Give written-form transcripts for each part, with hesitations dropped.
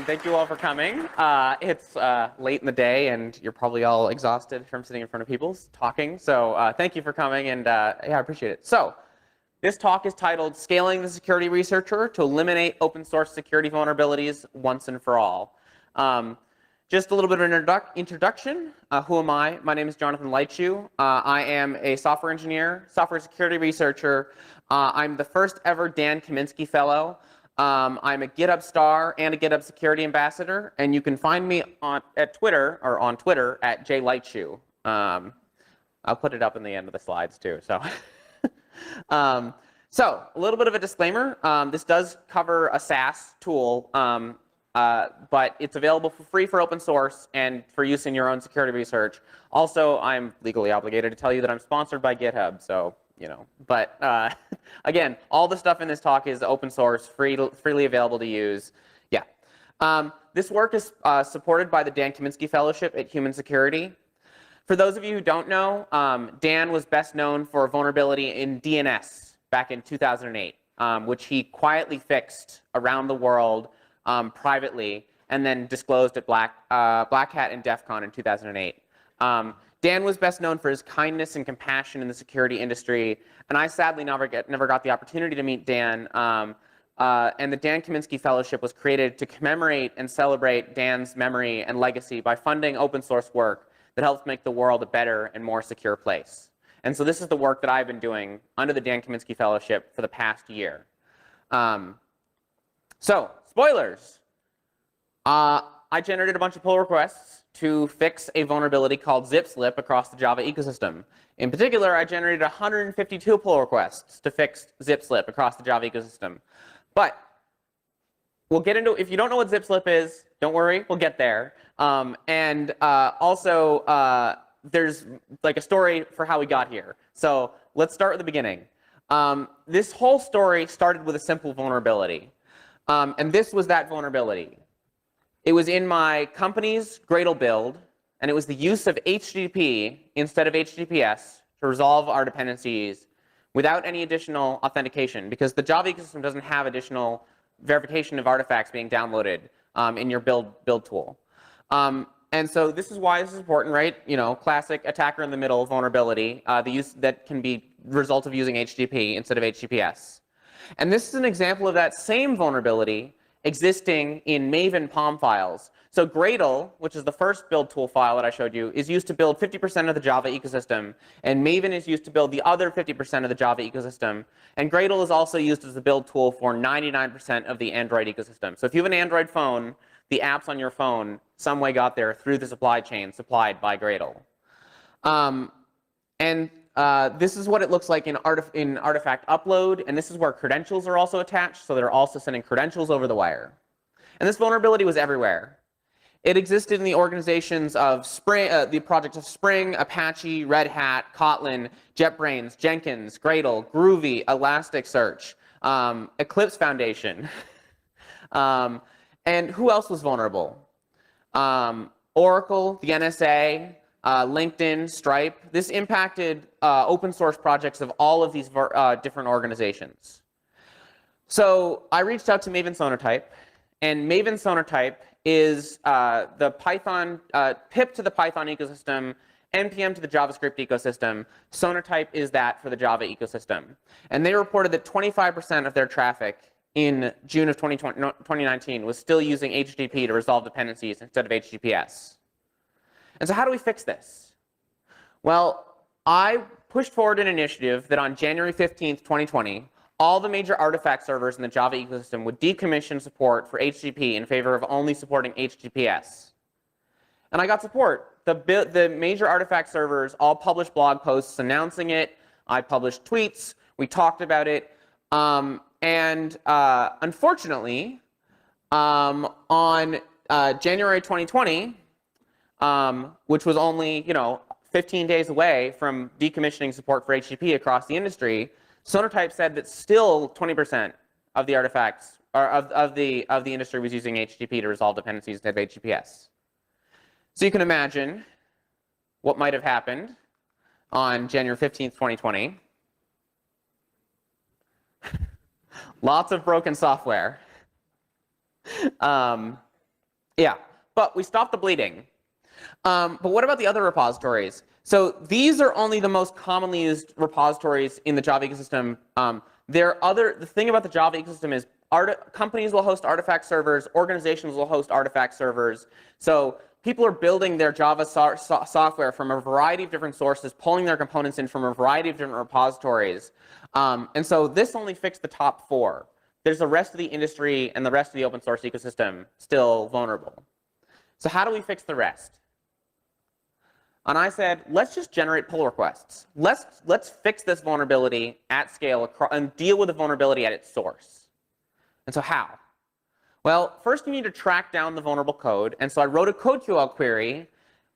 Thank you all for coming. It's late in the day, and you're probably all exhausted from sitting in front of people talking. So thank you for coming, and yeah, I appreciate it. So this talk is titled "Scaling the Security Researcher to Eliminate Open Source Security Vulnerabilities Once and for All." Just a little bit of an introduction. Who am I? My name is Jonathan Leitschuh. I am a software engineer, software security researcher. I'm the first ever Dan Kaminsky Fellow. I'm a GitHub star and a GitHub security ambassador, and you can find me on Twitter at jleitschuh. I'll put it up in the end of the slides too. So, so a little bit of a disclaimer. This does cover a SaaS tool, but it's available for free for open source and for use in your own security research. Also, I'm legally obligated to tell you that I'm sponsored by GitHub, so you know. But again, all the stuff in this talk is open source, freely available to use. Yeah. This work is supported by the Dan Kaminsky Fellowship at Human Security. For those of you who don't know, Dan was best known for a vulnerability in DNS back in 2008, which he quietly fixed around the world privately and then disclosed at Black Hat and DEF CON in 2008. Dan was best known for his kindness and compassion in the security industry, and I sadly never got the opportunity to meet Dan. And the Dan Kaminsky Fellowship was created to commemorate and celebrate Dan's memory and legacy by funding open source work that helps make the world a better and more secure place. And so this is the work that I've been doing under the Dan Kaminsky Fellowship for the past year. So, spoilers. I generated a bunch of pull requests to fix a vulnerability called zip slip across the Java ecosystem. In particular, I generated 152 pull requests to fix zip slip across the Java ecosystem. But we'll get into, if you don't know what zip slip is, don't worry, we'll get there. Also, there's like a story for how we got here. So let's start at the beginning. This whole story started with a simple vulnerability. And this was that vulnerability. It was in my company's Gradle build, and it was the use of HTTP instead of HTTPS to resolve our dependencies without any additional authentication, because the Java ecosystem doesn't have additional verification of artifacts being downloaded in your build tool. And so this is why this is important, right? You know, classic attacker in the middle vulnerability, the use that can be the result of using HTTP instead of HTTPS. And this is an example of that same vulnerability existing in Maven POM files. So Gradle, which is the first build tool file that I showed you, is used to build 50% of the Java ecosystem, and Maven is used to build the other 50% of the Java ecosystem. And Gradle is also used as a build tool for 99% of the Android ecosystem. So if you have an Android phone, the apps on your phone some way got there through the supply chain supplied by Gradle. This is what it looks like in artifact upload, and this is where credentials are also attached, so they're also sending credentials over the wire. And this vulnerability was everywhere. It existed in the organizations of the projects of Spring, Apache, Red Hat, Kotlin, JetBrains, Jenkins, Gradle, Groovy, Elasticsearch, Eclipse Foundation. And who else was vulnerable? Oracle, the NSA, LinkedIn, Stripe. This impacted open source projects of all of these different organizations. So I reached out to Maven Sonatype, and Maven Sonatype is the Python, pip to the Python ecosystem, NPM to the JavaScript ecosystem. Sonatype is that for the Java ecosystem. And they reported that 25% of their traffic in June of 2019 was still using HTTP to resolve dependencies instead of HTTPS. And so how do we fix this? Well, I pushed forward an initiative that on January 15th, 2020, all the major artifact servers in the Java ecosystem would decommission support for HTTP in favor of only supporting HTTPS. And I got support. The major artifact servers all published blog posts announcing it. I published tweets. We talked about it. Unfortunately, on January 2020, which was only 15 days away from decommissioning support for HTTP across the industry, Sonatype said that still 20% of the artifacts or of the industry was using HTTP to resolve dependencies instead of HTTPS. So you can imagine what might have happened on January 15th, 2020. Lots of broken software. Yeah, but we stopped the bleeding. But what about the other repositories? So these are only the most commonly used repositories in the Java ecosystem. The thing about the Java ecosystem is companies will host artifact servers, organizations will host artifact servers. So people are building their Java software from a variety of different sources, pulling their components in from a variety of different repositories. And so this only fixed the top 4. There's the rest of the industry and the rest of the open source ecosystem still vulnerable. So how do we fix the rest? And I said, let's just generate pull requests. Let's fix this vulnerability at scale and deal with the vulnerability at its source. And so how? Well, first you need to track down the vulnerable code. And so I wrote a CodeQL query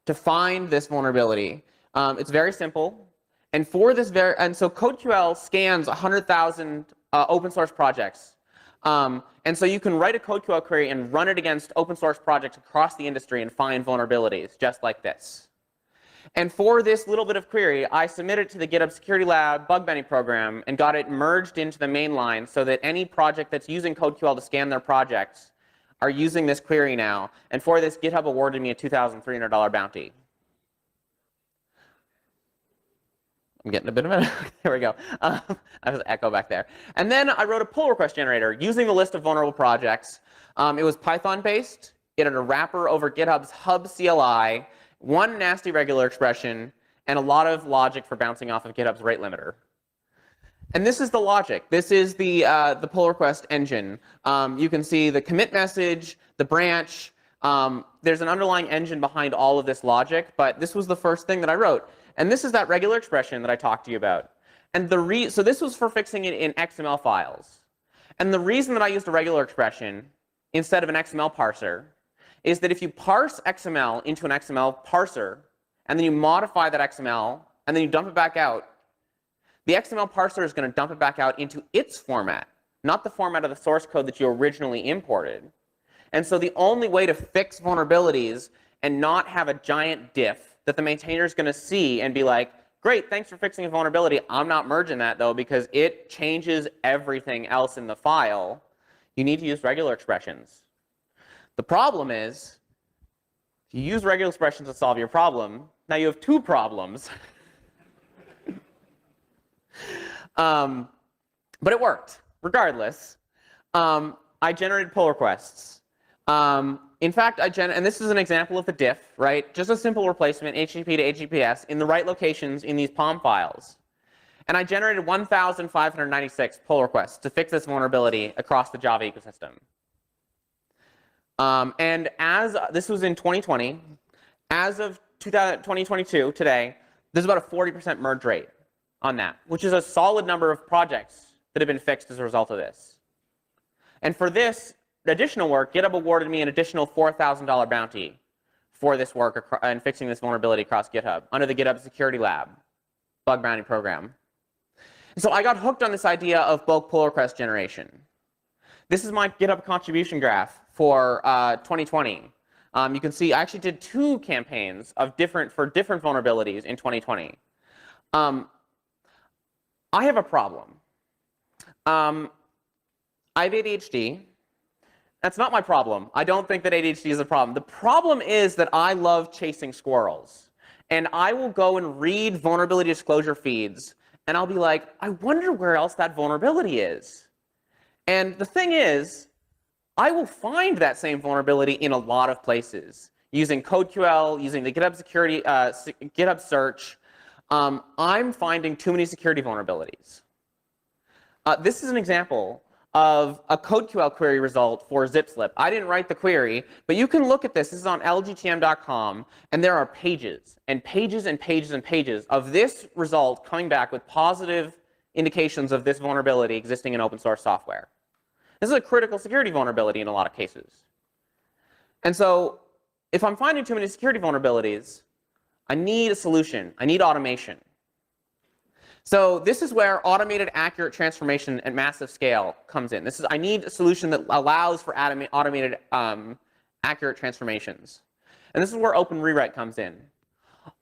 to find this vulnerability. It's very simple. And for this so CodeQL scans 100,000 open source projects. And so you can write a CodeQL query and run it against open source projects across the industry and find vulnerabilities just like this. And for this little bit of query, I submitted it to the GitHub Security Lab bug bounty program and got it merged into the main line so that any project that's using CodeQL to scan their projects are using this query now. And for this, GitHub awarded me a $2,300 bounty. I'm getting a bit of it. There we go. I was an echo back there. And then I wrote a pull request generator using the list of vulnerable projects. It was Python-based. It had a wrapper over GitHub's hub CLI, one nasty regular expression, and a lot of logic for bouncing off of GitHub's rate limiter. And this is the logic. This is the pull request engine. You can see the commit message, the branch. There's an underlying engine behind all of this logic, but this was the first thing that I wrote. And this is that regular expression that I talked to you about. And so this was for fixing it in XML files. And the reason that I used a regular expression instead of an XML parser is that if you parse XML into an XML parser, and then you modify that XML, and then you dump it back out, the XML parser is going to dump it back out into its format, not the format of the source code that you originally imported. And so the only way to fix vulnerabilities and not have a giant diff that the maintainer is going to see and be like, great, thanks for fixing a vulnerability. I'm not merging that, though, because it changes everything else in the file. You need to use regular expressions. The problem is, if you use regular expressions to solve your problem, now you have 2 problems. But it worked, regardless. I generated pull requests. In fact, and this is an example of the diff, right? Just a simple replacement, HTTP to HTTPS, in the right locations in these POM files. And I generated 1,596 pull requests to fix this vulnerability across the Java ecosystem. And this was in 2020, as of 2022, today, there's about a 40% merge rate on that, which is a solid number of projects that have been fixed as a result of this. And for this additional work, GitHub awarded me an additional $4,000 bounty for this work and fixing this vulnerability across GitHub under the GitHub Security Lab bug bounty program. And so I got hooked on this idea of bulk pull request generation. This is my GitHub contribution graph for 2020. You can see I actually did 2 campaigns for different vulnerabilities in 2020. I have a problem. I have ADHD. That's not my problem. I don't think that ADHD is a problem. The problem is that I love chasing squirrels. And I will go and read vulnerability disclosure feeds, and I'll be like, I wonder where else that vulnerability is. And the thing is, I will find that same vulnerability in a lot of places, using CodeQL, using the GitHub security, GitHub search. I'm finding too many security vulnerabilities. This is an example of a CodeQL query result for zip-slip. I didn't write the query, but you can look at this. This is on lgtm.com, and there are pages and pages and pages and pages of this result coming back with positive indications of this vulnerability existing in open source software. This is a critical security vulnerability in a lot of cases. And so if I'm finding too many security vulnerabilities, I need a solution. I need automation. So this is where automated accurate transformation at massive scale comes in. I need a solution that allows for automated accurate transformations. And this is where Open Rewrite comes in.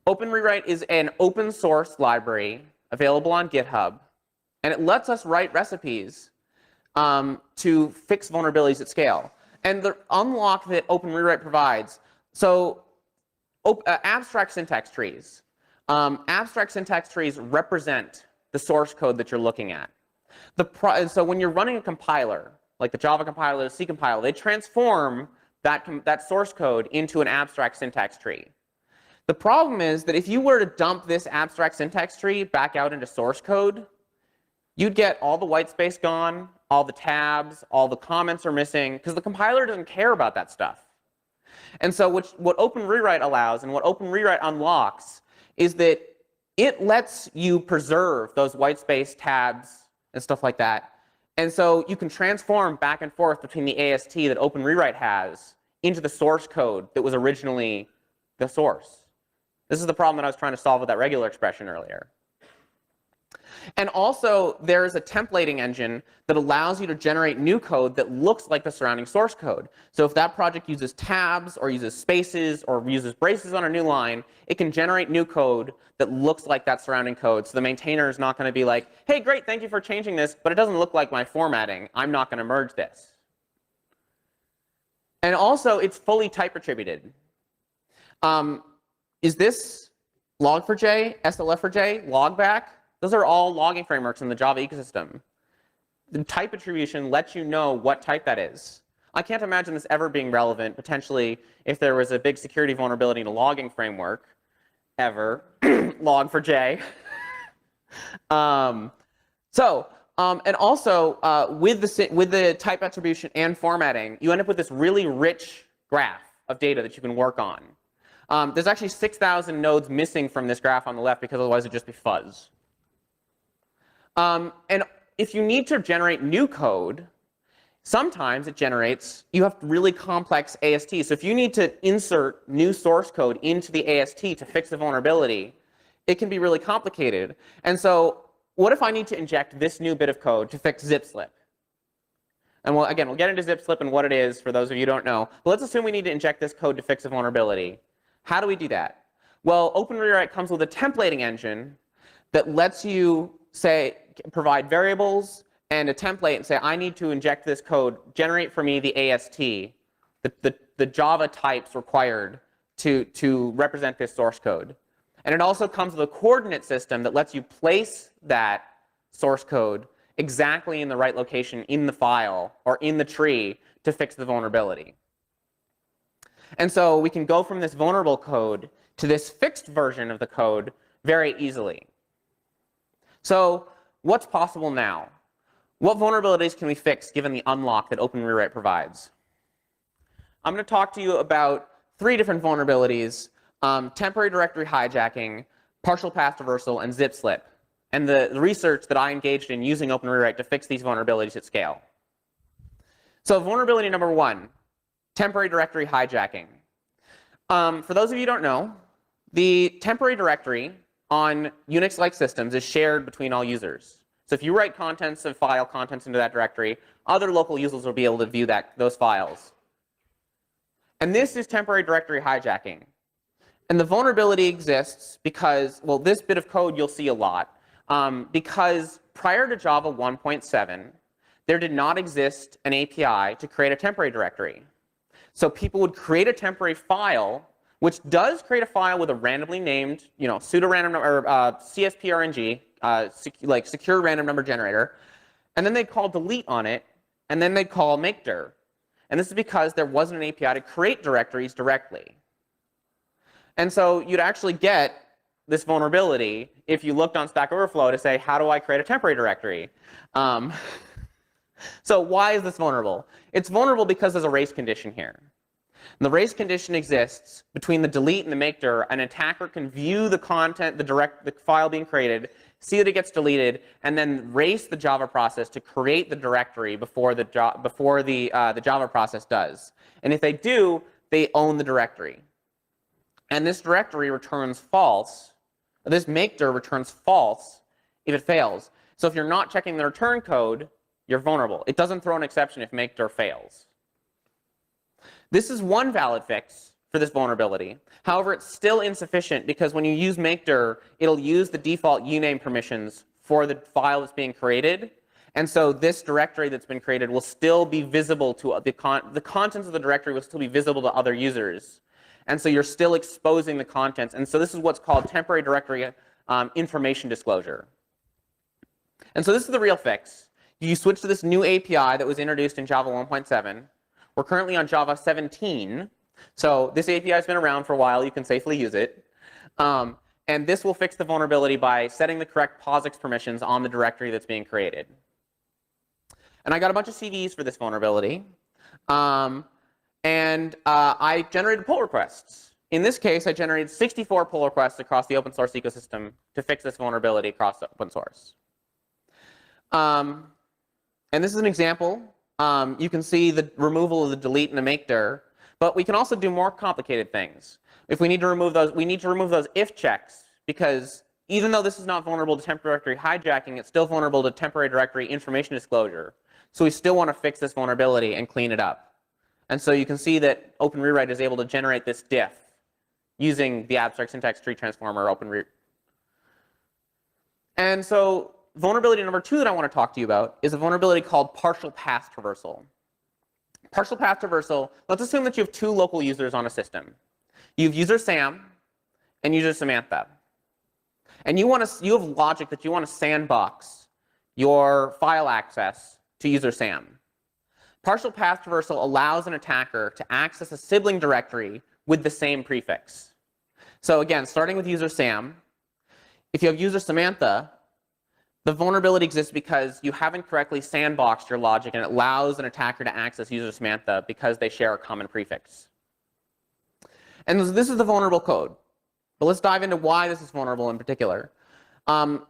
Open Rewrite is an open source library available on GitHub, and it lets us write recipes to fix vulnerabilities at scale. And the unlock that Open Rewrite provides, so abstract syntax trees. Abstract syntax trees represent the source code that you're looking at. So when you're running a compiler, like the Java compiler, the C compiler, they transform that source code into an abstract syntax tree. The problem is that if you were to dump this abstract syntax tree back out into source code, you'd get all the white space gone, all the tabs, all the comments are missing, because the compiler doesn't care about that stuff. And so what Open Rewrite allows and what Open Rewrite unlocks is that it lets you preserve those white space tabs and stuff like that. And so you can transform back and forth between the AST that Open Rewrite has into the source code that was originally the source. This is the problem that I was trying to solve with that regular expression earlier. And also, there's a templating engine that allows you to generate new code that looks like the surrounding source code. So if that project uses tabs or uses spaces or uses braces on a new line, it can generate new code that looks like that surrounding code. So the maintainer is not going to be like, hey, great, thank you for changing this, but it doesn't look like my formatting. I'm not going to merge this. And also, it's fully type attributed. Is this log4j, SLF4j, logback? Those are all logging frameworks in the Java ecosystem. The type attribution lets you know what type that is. I can't imagine this ever being relevant, potentially, if there was a big security vulnerability in a logging framework, ever, log4j. And also, with the type attribution and formatting, you end up with this really rich graph of data that you can work on. There's actually 6,000 nodes missing from this graph on the left because otherwise it'd just be fuzz. And if you need to generate new code, sometimes it generates, you have really complex ASTs. So if you need to insert new source code into the AST to fix the vulnerability, it can be really complicated. And so what if I need to inject this new bit of code to fix zip slip? And we'll get into zip slip and what it is for those of you who don't know. But let's assume we need to inject this code to fix a vulnerability. How do we do that? Well, Open Rewrite comes with a templating engine that lets you provide variables and a template and say, I need to inject this code, generate for me the AST, the Java types required to represent this source code. And it also comes with a coordinate system that lets you place that source code exactly in the right location in the file or in the tree to fix the vulnerability. And so we can go from this vulnerable code to this fixed version of the code very easily. So what's possible now? What vulnerabilities can we fix given the unlock that Open Rewrite provides? I'm going to talk to you about 3 different vulnerabilities: temporary directory hijacking, partial path traversal, and zip slip, and the research that I engaged in using Open Rewrite to fix these vulnerabilities at scale. So vulnerability number 1, temporary directory hijacking. For those of you who don't know, the temporary directory on Unix-like systems is shared between all users. So if you write file contents into that directory, other local users will be able to view those files. And this is temporary directory hijacking. And the vulnerability exists because, well, this bit of code you'll see a lot, because prior to Java 1.7, there did not exist an API to create a temporary directory. So people would create a temporary file, which does create a file with a randomly named, pseudo-random or CSPRNG, like secure random number generator, and then they'd call delete on it, and then they'd call makedir. And this is because there wasn't an API to create directories directly. And so you'd actually get this vulnerability if you looked on Stack Overflow to say, how do I create a temporary directory? So why is this vulnerable? It's vulnerable because there's a race condition here. And the race condition exists between the delete and the makedir. An attacker can view the content, the file being created, see that it gets deleted, and then race the Java process to create the directory before the Java process does. And if they do, they own the directory. And this directory returns false. This makedir returns false if it fails. So if you're not checking the return code, you're vulnerable. It doesn't throw an exception if makedir fails. This is one valid fix for this vulnerability. However, it's still insufficient because when you use makedir, it'll use the default uname permissions for the file that's being created, And so this directory that's been created will still be visible to the contents of the directory will still be visible to other users. And so you're still exposing the contents. And so this is what's called temporary directory information disclosure. And so this is the real fix. You switch to this new API that was introduced in Java 1.7. We're currently on Java 17. So this API has been around for a while. You can safely use it. And this will fix the vulnerability by setting the correct POSIX permissions on the directory that's being created. And I got a bunch of CVs for this vulnerability. I generated pull requests. In this case, I generated 64 pull requests across the open source ecosystem to fix this vulnerability across open source. And this is an example. You can see the removal of the delete and the make dir. But we can also do more complicated things. If we need to remove those, we need to remove those if checks, because even though this is not vulnerable to temporary directory hijacking, it's still vulnerable to temporary directory information disclosure. So we still want to fix this vulnerability and clean it up. And so you can see that Open Rewrite is able to generate this diff using the abstract syntax tree transformer Open Rewrite. And so vulnerability number 2 that I want to talk to you about is a vulnerability called partial path traversal. Partial path traversal, let's assume that you have 2 local users on a system. You have user Sam and user Samantha. And you have logic that you want to sandbox your file access to user Sam. Partial path traversal allows an attacker to access a sibling directory with the same prefix. So again, starting with user Sam, if you have user Samantha, the vulnerability exists because you haven't correctly sandboxed your logic, and it allows an attacker to access user Samantha because they share a common prefix. And this is the vulnerable code. But let's dive into why this is vulnerable in particular.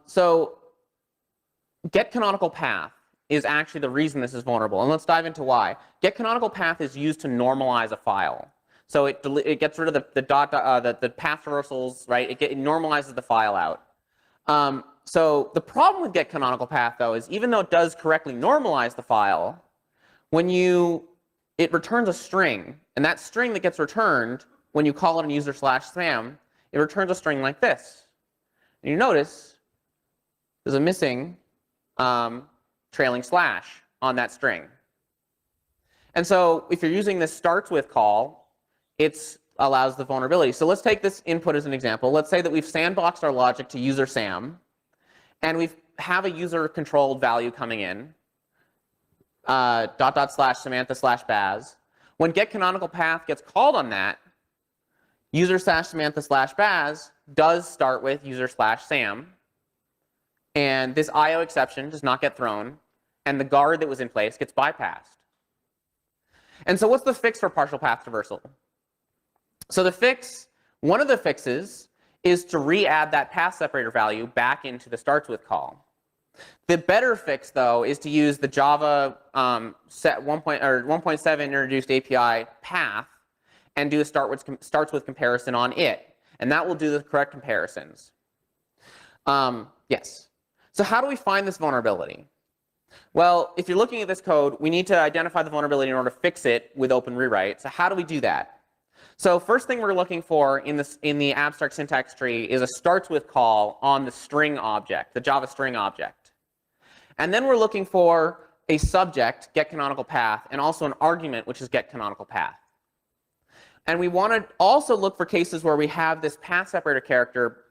So get canonical path is actually the reason this is vulnerable. And let's dive into why. Get canonical path is used to normalize a file. So it gets rid of the path traversals, right? It normalizes the file out. So the problem with get canonical path, though, is even though it does correctly normalize the file, when it returns a string, and that string that gets returned when you call it on user/sam, it returns a string like this. And you notice there's a missing trailing slash on that string. And so if you're using this starts with call, it allows the vulnerability. So let's take this input as an example. Let's say that we've sandboxed our logic to user Sam, and we have a user-controlled value coming in, /Samantha/Baz. When get canonical path gets called on that, user/Samantha/Baz does start with user/Sam, and this IO exception does not get thrown, and the guard that was in place gets bypassed. And so what's the fix for partial path traversal? So one of the fixes is to re-add that path separator value back into the starts with call. The better fix, though, is to use the Java 1.7 introduced API path and do a starts with comparison on it. And that will do the correct comparisons. Yes. So how do we find this vulnerability? Well, if you're looking at this code, we need to identify the vulnerability in order to fix it with Open Rewrite. So how do we do that? So first thing we're looking for in the abstract syntax tree is a starts with call on the string object, the Java string object. And then we're looking for a subject, get canonical path, and also an argument, which is get canonical path. And we want to also look for cases where we have this path separator character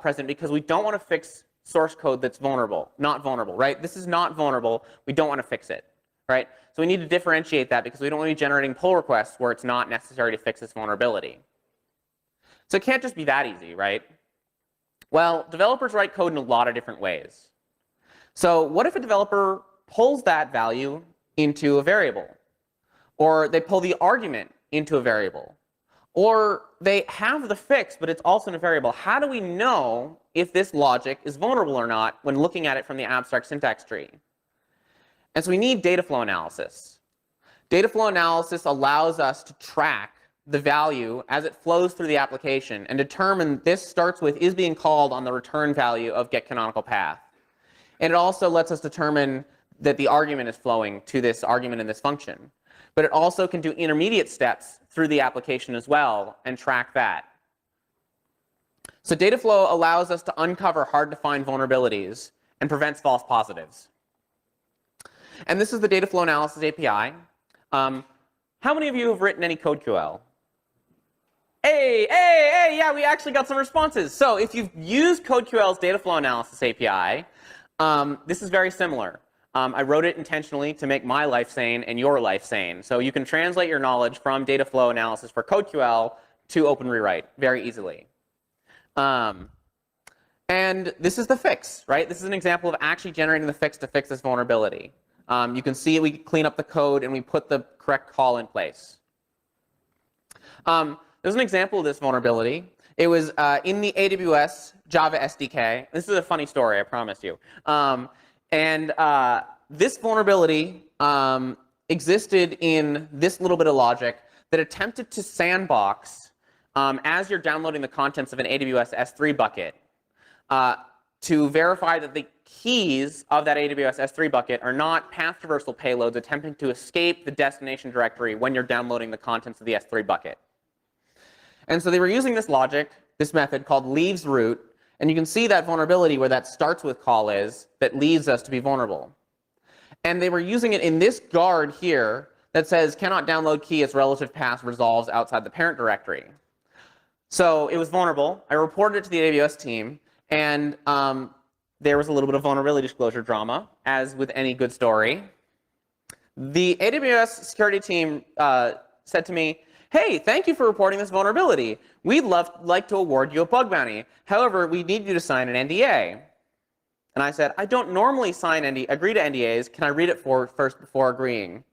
present, because we don't want to fix source code that's not vulnerable, right? This is not vulnerable. We don't want to fix it, right? So we need to differentiate that, because we don't want to be generating pull requests where it's not necessary to fix this vulnerability. So it can't just be that easy, right? Well, developers write code in a lot of different ways. So what if a developer pulls that value into a variable? Or they pull the argument into a variable? Or they have the fix, but it's also in a variable. How do we know if this logic is vulnerable or not when looking at it from the abstract syntax tree? And so we need data flow analysis. Data flow analysis allows us to track the value as it flows through the application and determine this starts with is being called on the return value of get canonical path. And it also lets us determine that the argument is flowing to this argument in this function. But it also can do intermediate steps through the application as well and track that. So data flow allows us to uncover hard to find vulnerabilities and prevents false positives. And this is the data flow analysis API. How many of you have written any CodeQL? Hey, yeah, we actually got some responses. So if you've used CodeQL's data flow analysis API, this is very similar. I wrote it intentionally to make my life sane and your life sane. So you can translate your knowledge from data flow analysis for CodeQL to Open Rewrite very easily. And this is the fix, right? This is an example of actually generating the fix to fix this vulnerability. You can see we clean up the code and we put the correct call in place. There's an example of this vulnerability. It was in the AWS Java SDK. This is a funny story, I promise you. This vulnerability existed in this little bit of logic that attempted to sandbox as you're downloading the contents of an AWS S3 bucket to verify that the keys of that AWS S3 bucket are not path traversal payloads attempting to escape the destination directory when you're downloading the contents of the S3 bucket. And so they were using this logic, this method called leaves root, and you can see that vulnerability where that starts with call is that leaves us to be vulnerable. And they were using it in this guard here that says cannot download key as relative path resolves outside the parent directory. So it was vulnerable. I reported it to the AWS team, and there was a little bit of vulnerability disclosure drama, as with any good story. The AWS security team said to me, hey, thank you for reporting this vulnerability. We'd like to award you a bug bounty. However, we need you to sign an NDA. And I said, I don't normally agree to NDAs. Can I read it first before agreeing?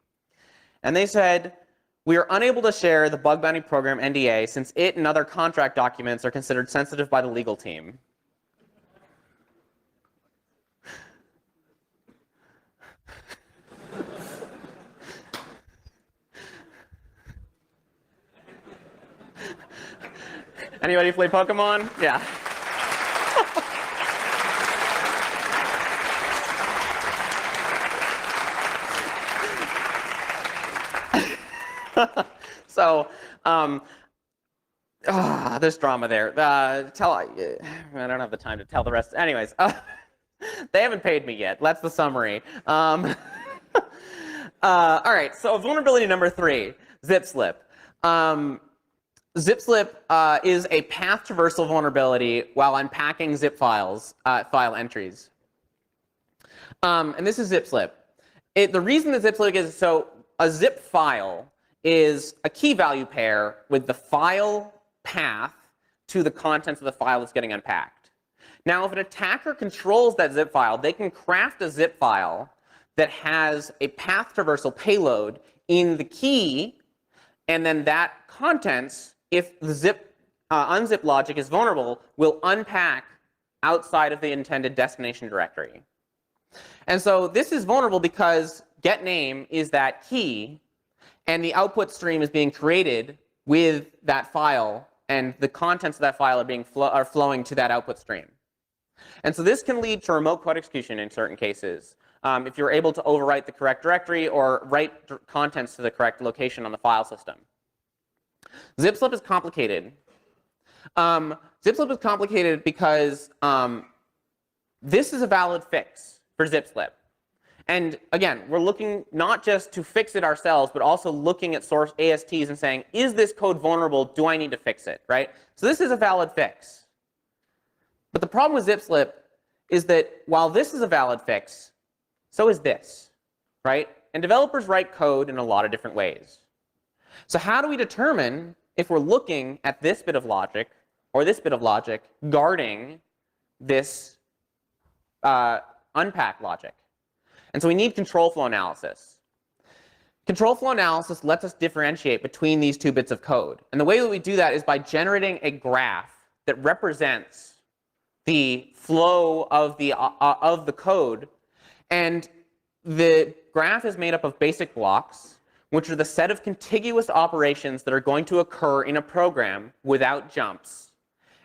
And they said, we are unable to share the bug bounty program NDA since it and other contract documents are considered sensitive by the legal team. Anybody play Pokemon? Yeah. So, there's drama there. I don't have the time to tell the rest. Anyways, they haven't paid me yet. That's the summary. All right, so vulnerability number 3, zip slip. Zip slip is a path traversal vulnerability while unpacking zip files, file entries. And this is zip slip. The reason that zip slip is so a zip file is a key value pair with the file path to the contents of the file that's getting unpacked. Now, if an attacker controls that zip file, they can craft a zip file that has a path traversal payload in the key, and then that contents, if the unzip logic is vulnerable, will unpack outside of the intended destination directory. And so this is vulnerable because getName is that key, and the output stream is being created with that file, and the contents of that file are flowing to that output stream. And so this can lead to remote code execution in certain cases, if you're able to overwrite the correct directory or write contents to the correct location on the file system. Zip slip is complicated. Zip slip is complicated because this is a valid fix for zip slip. And again, we're looking not just to fix it ourselves, but also looking at source ASTs and saying, is this code vulnerable? Do I need to fix it, right? So this is a valid fix. But the problem with zip slip is that while this is a valid fix, so is this, right? And developers write code in a lot of different ways. So how do we determine if we're looking at this bit of logic or this bit of logic guarding this unpack logic? And so we need control flow analysis. Control flow analysis lets us differentiate between these two bits of code. And the way that we do that is by generating a graph that represents the flow of the code. And the graph is made up of basic blocks, which are the set of contiguous operations that are going to occur in a program without jumps.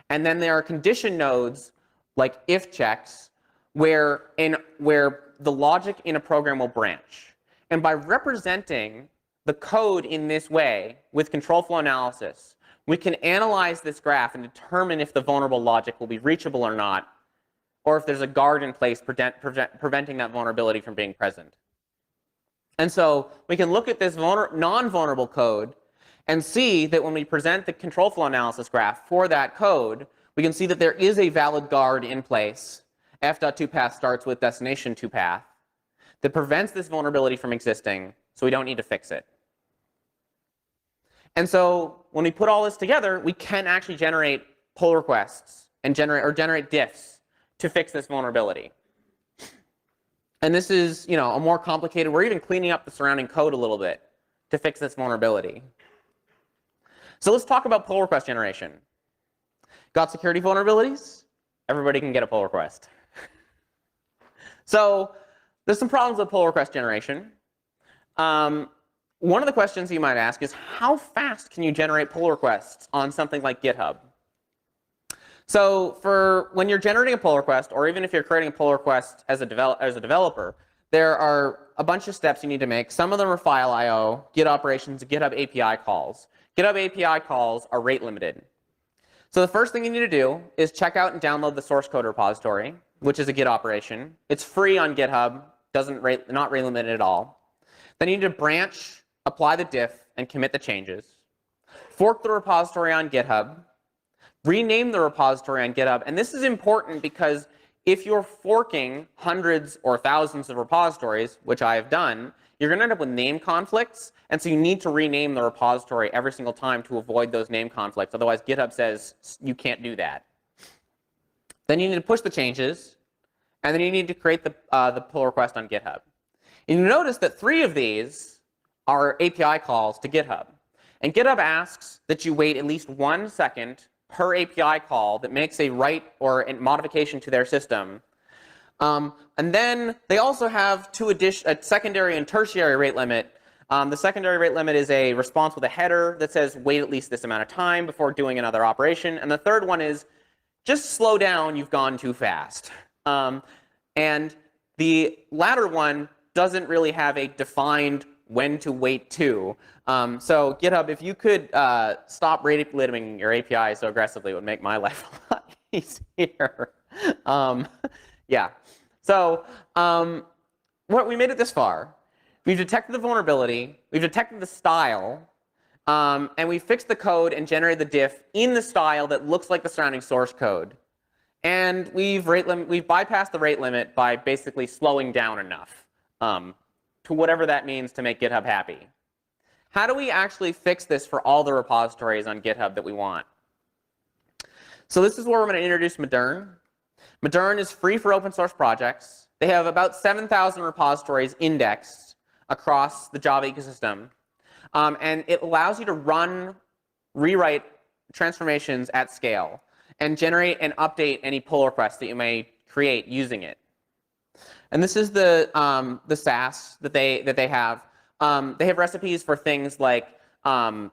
And then there are condition nodes, like if checks, where the logic in a program will branch. And by representing the code in this way with control flow analysis, we can analyze this graph and determine if the vulnerable logic will be reachable or not, or if there's a guard in place preventing that vulnerability from being present. And so we can look at this non-vulnerable code and see that when we present the control flow analysis graph for that code, we can see that there is a valid guard in place. F.2path starts with destination 2path that prevents this vulnerability from existing, so we don't need to fix it. And so when we put all this together, we can actually generate pull requests and generate diffs to fix this vulnerability. And this is, a more complicated, we're even cleaning up the surrounding code a little bit to fix this vulnerability. So let's talk about pull request generation. Got security vulnerabilities? Everybody can get a pull request. So there's some problems with pull request generation. One of the questions you might ask is, how fast can you generate pull requests on something like GitHub? So for when you're generating a pull request, or even if you're creating a pull request as a developer, there are a bunch of steps you need to make. Some of them are file I/O, Git operations, GitHub API calls. GitHub API calls are rate limited. So the first thing you need to do is check out and download the source code repository, which is a Git operation. It's free on GitHub, not rate limited at all. Then you need to branch, apply the diff, and commit the changes. Fork the repository on GitHub. Rename the repository on GitHub. And this is important because if you're forking hundreds or thousands of repositories, which I have done, you're going to end up with name conflicts. And so you need to rename the repository every single time to avoid those name conflicts. Otherwise, GitHub says you can't do that. Then you need to push the changes. And then you need to create the pull request on GitHub. And you notice that 3 of these are API calls to GitHub. And GitHub asks that you wait at least 1 second per API call that makes a write or a modification to their system. And then they also have a secondary and tertiary rate limit. The secondary rate limit is a response with a header that says wait at least this amount of time before doing another operation. And the third one is just slow down, you've gone too fast. And the latter one doesn't really have a defined when to wait to. So GitHub, if you could stop rate limiting your API so aggressively, it would make my life a lot easier. Yeah. So we made it this far. We've detected the vulnerability. We've detected the style. And we fixed the code and generated the diff in the style that looks like the surrounding source code. And we've bypassed the rate limit by basically slowing down enough to whatever that means to make GitHub happy. How do we actually fix this for all the repositories on GitHub that we want? So this is where we're going to introduce Modern. Modern is free for open source projects. They have about 7,000 repositories indexed across the Java ecosystem. And it allows you to rewrite transformations at scale and generate and update any pull requests that you may create using it. And this is the SaaS that they have. They have recipes for things like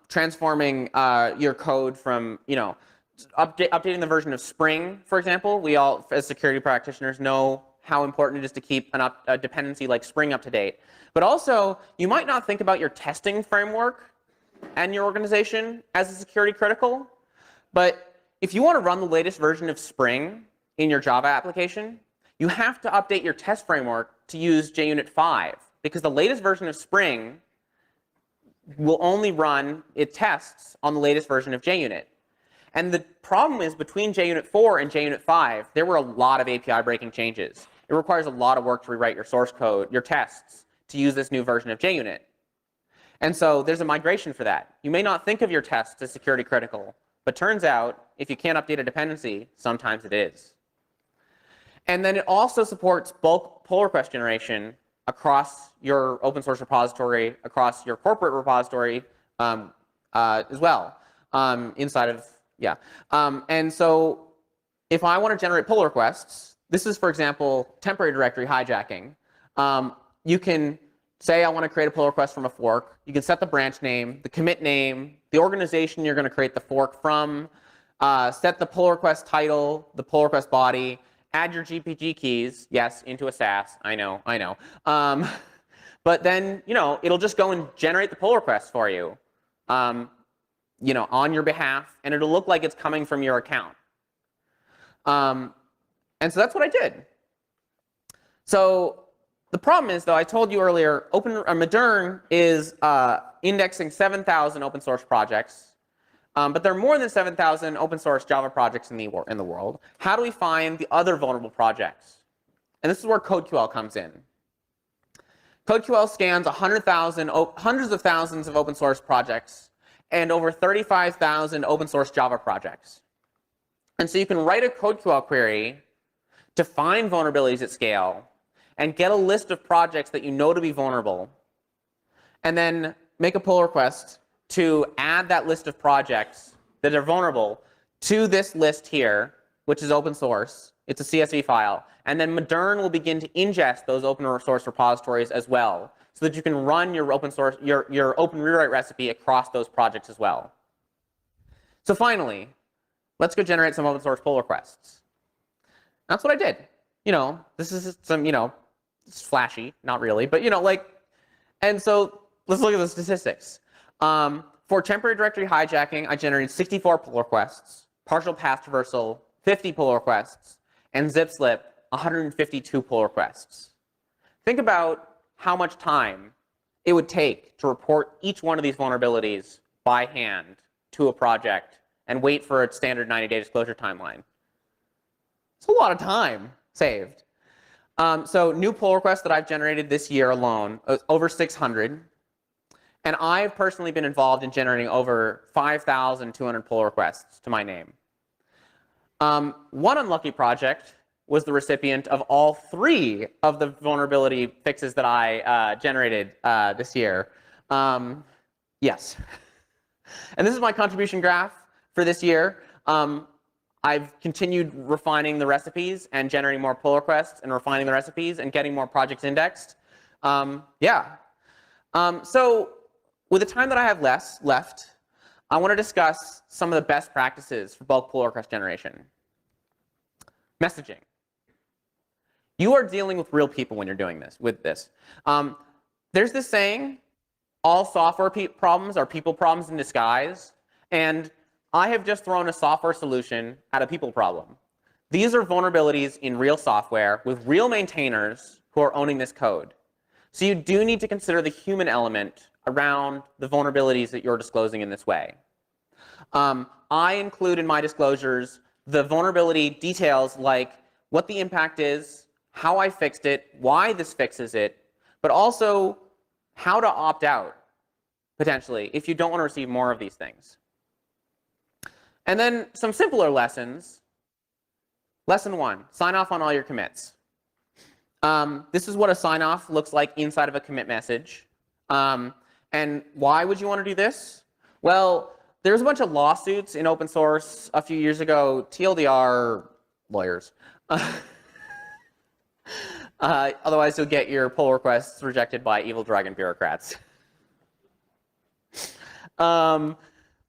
transforming your code from, updating the version of Spring, for example. We all, as security practitioners, know how important it is to keep a dependency like Spring up to date. But also, you might not think about your testing framework and your organization as a security critical. But if you want to run the latest version of Spring in your Java application, you have to update your test framework to use JUnit 5, because the latest version of Spring will only run its tests on the latest version of JUnit. And the problem is, between JUnit 4 and JUnit 5, there were a lot of API breaking changes. It requires a lot of work to rewrite your source code, your tests, to use this new version of JUnit. And so there's a migration for that. You may not think of your tests as security critical, but turns out, if you can't update a dependency, sometimes it is. And then it also supports bulk pull request generation across your open source repository, across your corporate repository as well, inside of, yeah. And so if I want to generate pull requests, this is, for example, temporary directory hijacking. You can say I want to create a pull request from a fork. You can set the branch name, the commit name, the organization you're going to create the fork from, set the pull request title, the pull request body, add your GPG keys, yes, into a SaaS, I know. But then, it'll just go and generate the pull request for you, on your behalf, and it'll look like it's coming from your account. And so that's what I did. So The problem is, though, I told you earlier, Modern is indexing 7,000 open source projects, but there are more than 7,000 open source Java projects in the world. How do we find the other vulnerable projects? And this is where CodeQL comes in. CodeQL scans hundreds of thousands of open source projects and over 35,000 open source Java projects. And so you can write a CodeQL query to find vulnerabilities at scale and get a list of projects that you know to be vulnerable, and then make a pull request to add that list of projects that are vulnerable to this list here, which is open source. It's a CSV file. And then Modern will begin to ingest those open source repositories as well, so that you can run your open source, your open rewrite recipe across those projects as well. So finally, let's go generate some open source pull requests. That's what I did. This is some, it's flashy, not really, but and so let's look at the statistics. For temporary directory hijacking, I generated 64 pull requests, partial path traversal, 50 pull requests, and zip slip, 152 pull requests. Think about how much time it would take to report each one of these vulnerabilities by hand to a project and wait for its standard 90-day disclosure timeline. It's a lot of time saved. So new pull requests that I've generated this year alone, over 600. And I've personally been involved in generating over 5,200 pull requests to my name. One unlucky project was the recipient of all 3 of the vulnerability fixes that I generated this year. Yes. And this is my contribution graph for this year. I've continued refining the recipes and generating more pull requests and refining the recipes and getting more projects indexed. So with the time that I have left, I want to discuss some of the best practices for bulk pull request generation. Messaging. You are dealing with real people when you're doing this. There's this saying, all software problems are people problems in disguise. And I have just thrown a software solution at a people problem. These are vulnerabilities in real software with real maintainers who are owning this code. So you do need to consider the human element around the vulnerabilities that you're disclosing in this way. I include in my disclosures the vulnerability details like what the impact is, how I fixed it, why this fixes it, but also how to opt out, potentially, if you don't want to receive more of these things. And then some simpler lessons. Lesson 1, sign off on all your commits. This is what a sign off looks like inside of a commit message. And why would you want to do this? Well, there's a bunch of lawsuits in open source a few years ago, TLDR lawyers. Otherwise, you'll get your pull requests rejected by evil dragon bureaucrats.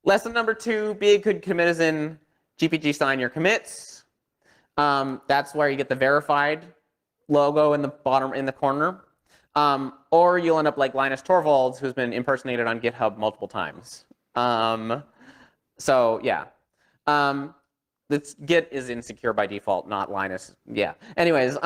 Lesson number 2, be a good commitizen, GPG sign your commits. That's where you get the verified logo in the bottom, in the corner. Or you'll end up like Linus Torvalds, who's been impersonated on GitHub multiple times. So yeah. Git is insecure by default, not Linus. Yeah. Anyways,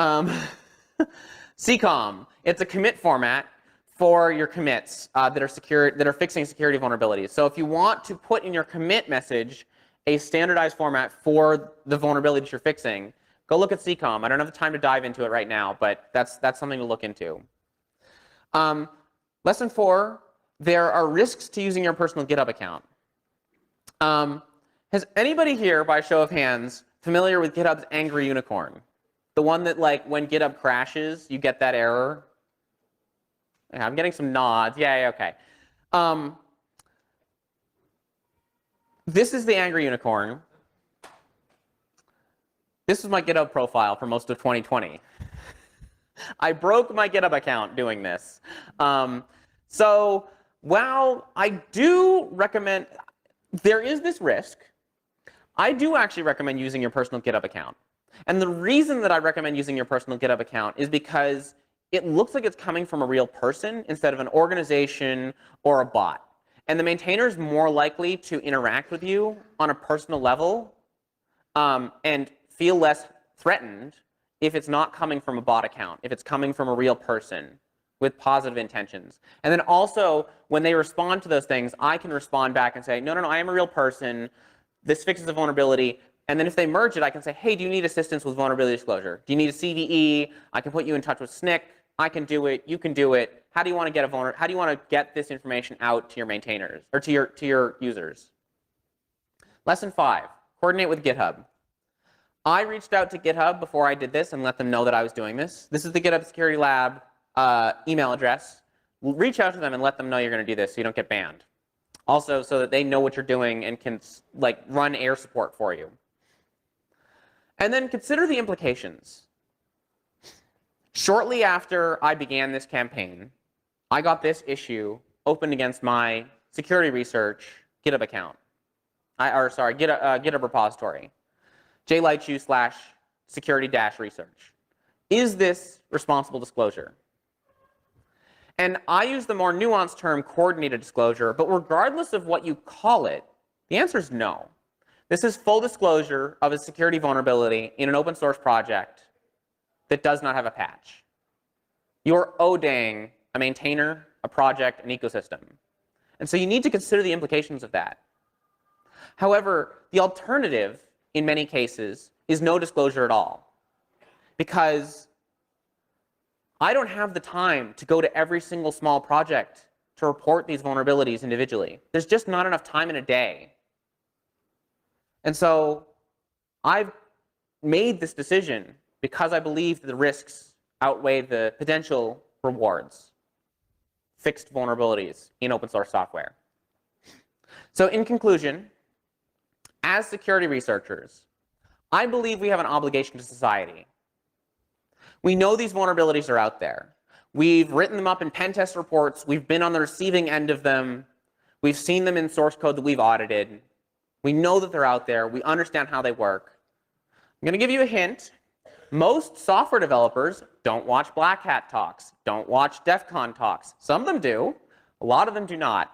CCOM. It's a commit format for your commits that are fixing security vulnerabilities. So if you want to put in your commit message a standardized format for the vulnerabilities you're fixing, go look at CCOM. I don't have the time to dive into it right now, but that's something to look into. Lesson 4, there are risks to using your personal GitHub account. Has anybody here, by show of hands, familiar with GitHub's angry unicorn? The one that, like, when GitHub crashes, you get that error? Yeah, I'm getting some nods. Yeah, okay. This is the angry unicorn. This is my GitHub profile for most of 2020. I broke my GitHub account doing this. So while I do recommend, there is this risk, I do actually recommend using your personal GitHub account. And the reason that I recommend using your personal GitHub account is because it looks like it's coming from a real person instead of an organization or a bot. And the maintainer is more likely to interact with you on a personal level and feel less threatened if it's not coming from a bot account, if it's coming from a real person with positive intentions. And then also, when they respond to those things, I can respond back and say, no, I am a real person. This fixes the vulnerability. And then if they merge it, I can say, hey, do you need assistance with vulnerability disclosure? Do you need a CVE? I can put you in touch with SNCC. I can do it. You can do it. How do you want to get this information out to your maintainers or to your users? Lesson 5, coordinate with GitHub. I reached out to GitHub before I did this and let them know that I was doing this. This is the GitHub Security Lab email address. Reach out to them and let them know you're going to do this so you don't get banned. Also, so that they know what you're doing and can run air support for you. And then consider the implications. Shortly after I began this campaign, I got this issue opened against my security research GitHub account. GitHub repository. Leitschuh/security-research. Is this responsible disclosure? And I use the more nuanced term coordinated disclosure, but regardless of what you call it, the answer is no. This is full disclosure of a security vulnerability in an open source project that does not have a patch. You're ODing a maintainer, a project, an ecosystem. And so you need to consider the implications of that. However, the alternative in many cases is no disclosure at all. Because I don't have the time to go to every single small project to report these vulnerabilities individually. There's just not enough time in a day. And so I've made this decision because I believe that the risks outweigh the potential rewards. Fixed vulnerabilities in open source software. So in conclusion, as security researchers, I believe we have an obligation to society. We know these vulnerabilities are out there. We've written them up in pen test reports. We've been on the receiving end of them. We've seen them in source code that we've audited. We know that they're out there. We understand how they work. I'm going to give you a hint. Most software developers don't watch Black Hat talks, don't watch DEF CON talks. Some of them do. A lot of them do not.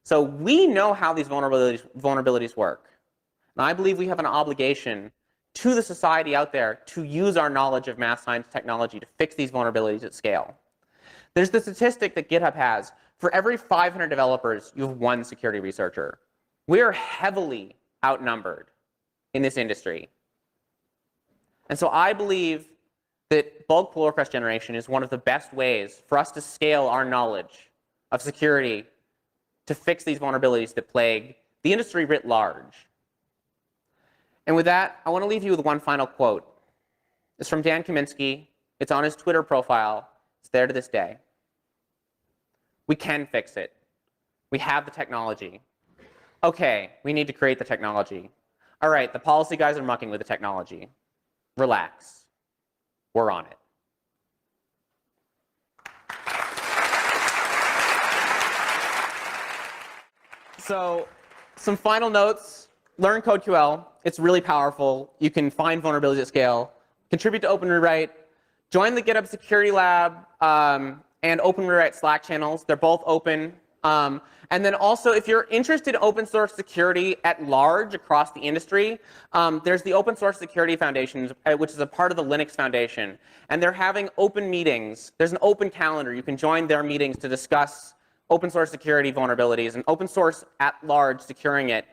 So we know how these vulnerabilities work. And I believe we have an obligation to the society out there to use our knowledge of math science technology to fix these vulnerabilities at scale. There's the statistic that GitHub has. For every 500 developers, you have 1 security researcher. We are heavily outnumbered in this industry. And so I believe that bulk pull request generation is one of the best ways for us to scale our knowledge of security to fix these vulnerabilities that plague the industry writ large. And with that, I want to leave you with one final quote. It's from Dan Kaminsky. It's on his Twitter profile. It's there to this day. We can fix it. We have the technology. Okay, we need to create the technology. All right, the policy guys are mucking with the technology. Relax. We're on it. So, some final notes. Learn CodeQL. It's really powerful. You can find vulnerabilities at scale. Contribute to Open Rewrite. Join the GitHub Security Lab and Open Rewrite Slack channels. They're both open. And then also, if you're interested in open source security at large across the industry, there's the Open Source Security Foundation, which is a part of the Linux Foundation. And they're having open meetings. There's an open calendar. You can join their meetings to discuss open source security vulnerabilities and open source at large securing it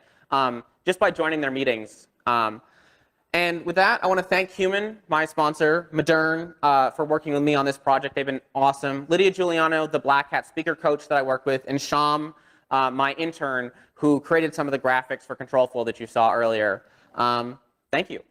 just by joining their meetings. And with that, I want to thank Human, my sponsor, Modern, for working with me on this project. They've been awesome. Lydia Giuliano, the Black Hat speaker coach that I work with, and Sham, my intern, who created some of the graphics for Control Flow that you saw earlier. Thank you.